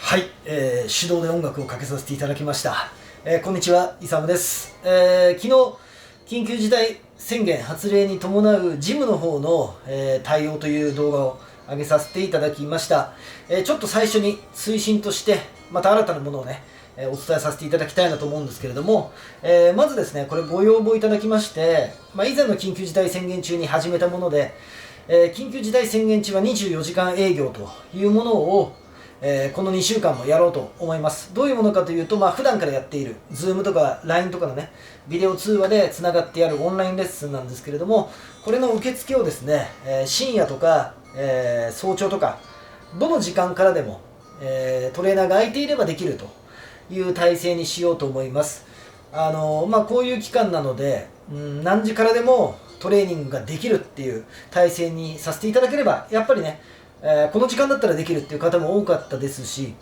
はい、手動で音楽をかけさせていただきました。こんにちは、イサムです。昨日、緊急事態宣言発令に伴うジムの方の、対応という動画を上げさせていただきました。ちょっと最初に推進として、また新たなものをね、お伝えさせていただきたいなと思うんですけれども、まずですね、これご要望いただきまして、以前の緊急事態宣言中に始めたもので、緊急事態宣言中は24時間営業というものをこの2週間もやろうと思います。どういうものかというと、普段からやっている Zoom とか LINE とかのね、ビデオ通話でつながってやるオンラインレッスンなんですけれども、これの受付をですね、深夜とか、早朝とか、どの時間からでも、トレーナーが空いていればできるという体制にしようと思います。こういう期間なので、何時からでもトレーニングができるっていう体制にさせていただければ、やっぱりね、この時間だったらできるっていう方も多かったですし、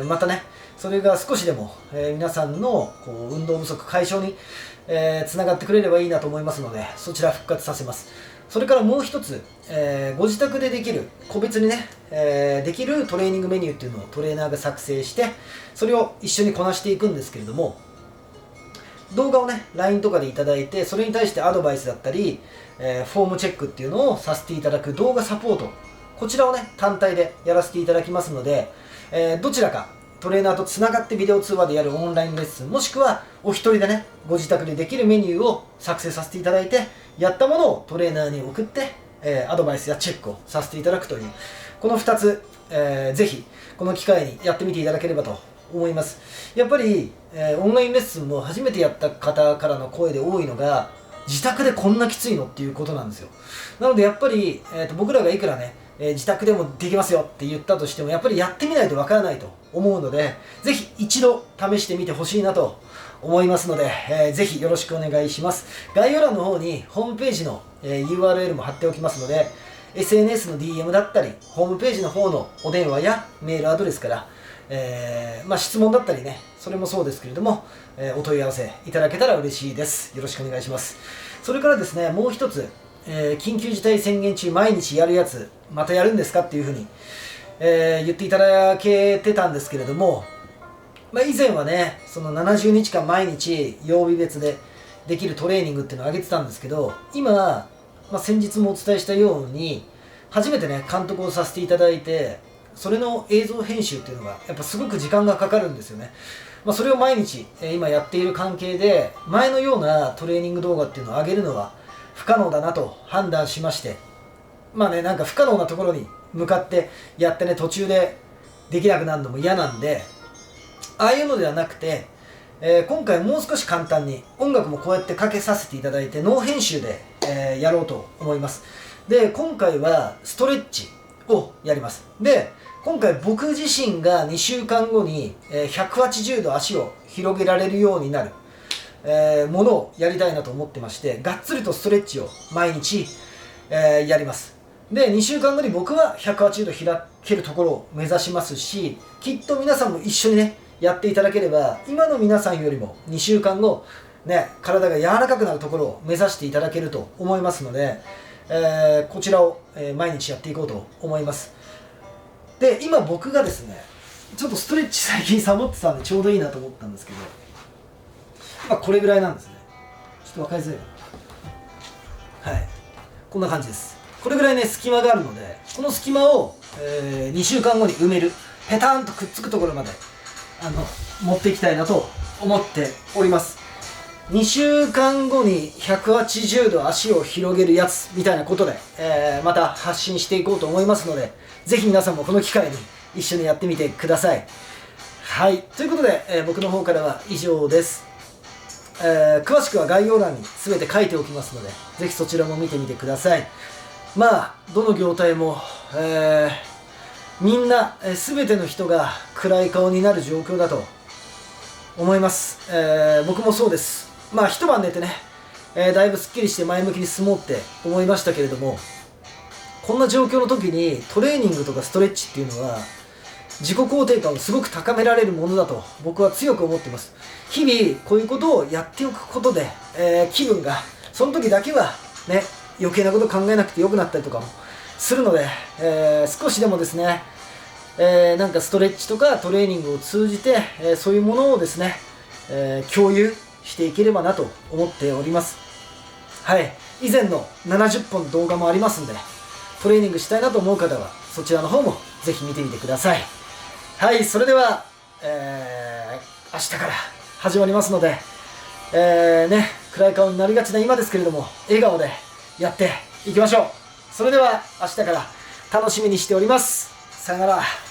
またね、それが少しでも、皆さんの運動不足解消に、つながってくれればいいなと思いますので、そちら復活させます。それからもう一つ、ご自宅でできる、個別にね、できるトレーニングメニューっていうのをトレーナーが作成して、それを一緒にこなしていくんですけれども、動画をね、LINE とかでいただいて、それに対してアドバイスだったり、フォームチェックっていうのをさせていただく動画サポート、こちらをね、単体でやらせていただきますので、どちらかトレーナーとつながってビデオ通話でやるオンラインレッスン、もしくはお一人でね、ご自宅でできるメニューを作成させていただいて、やったものをトレーナーに送って、アドバイスやチェックをさせていただくという、この2つ、ぜひこの機会にやってみていただければと思います。やっぱり、オンラインレッスンも初めてやった方からの声で多いのが、自宅でこんなきついのっていうことなんですよ。なのでやっぱり、僕らがいくらね、自宅でもできますよって言ったとしても、やっぱりやってみないとわからないと思うので、ぜひ一度試してみてほしいなと思いますので、ぜひよろしくお願いします。概要欄の方にホームページの、URL も貼っておきますので、SNS の DM だったり、ホームページの方のお電話やメールアドレスから、質問だったりね、それもそうですけれども、お問い合わせいただけたら嬉しいです。よろしくお願いします。それからですね、もう一つ、緊急事態宣言中毎日やるやつ、またやるんですかっていうふうに、言っていただけてたんですけれども、以前はね、その70日間毎日曜日別でできるトレーニングっていうのを上げてたんですけど、今、先日もお伝えしたように、初めてね、監督をさせていただいて、それの映像編集っていうのがやっぱすごく時間がかかるんですよね。それを毎日、今やっている関係で、前のようなトレーニング動画っていうのを上げるのは不可能だなと判断しまして、なんか不可能なところに向かってやってね、途中でできなくなるのも嫌なんで、ああいうのではなくて、今回もう少し簡単に音楽もこうやってかけさせていただいて、ノー編集で、やろうと思います。で、今回はストレッチをやります。で、今回僕自身が2週間後に180度足を広げられるようになるものをやりたいなと思ってまして、がっつりとストレッチを毎日やります。で、2週間後に僕は180度開けるところを目指しますし、きっと皆さんも一緒にね、やっていただければ、今の皆さんよりも2週間後、ね、体が柔らかくなるところを目指していただけると思いますので、こちらを、毎日やっていこうと思います。で、今僕がですね、ちょっとストレッチ最近サボってたんでちょうどいいなと思ったんですけど、これぐらいなんですね。ちょっと分かりづらいかな。はい。こんな感じです。これぐらいね、隙間があるので、この隙間を、2週間後に埋める。ペタンとくっつくところまで、持っていきたいなと思っております。2週間後に180度足を広げるやつみたいなことで、また発信していこうと思いますので、ぜひ皆さんもこの機会に一緒にやってみてください。はい。ということで、僕の方からは以上です。詳しくは概要欄に全て書いておきますので、ぜひそちらも見てみてください。どの業態も、みんな、全ての人が暗い顔になる状況だと思います。僕もそうです。一晩寝てね、だいぶすっきりして前向きに進もうって思いましたけれども、こんな状況の時にトレーニングとかストレッチっていうのは自己肯定感をすごく高められるものだと僕は強く思っています。日々こういうことをやっておくことで、気分がその時だけはね、余計なこと考えなくてよくなったりとかもするので、少しでもですね、なんかストレッチとかトレーニングを通じて、そういうものをですね、共有していければなと思っております。はい、以前の70本動画もありますんで、トレーニングしたいなと思う方はそちらの方もぜひ見てみてください。はい、それでは、明日から始まりますので、暗い顔になりがちな今ですけれども、笑顔でやっていきましょう。それでは明日から楽しみにしております。さよなら。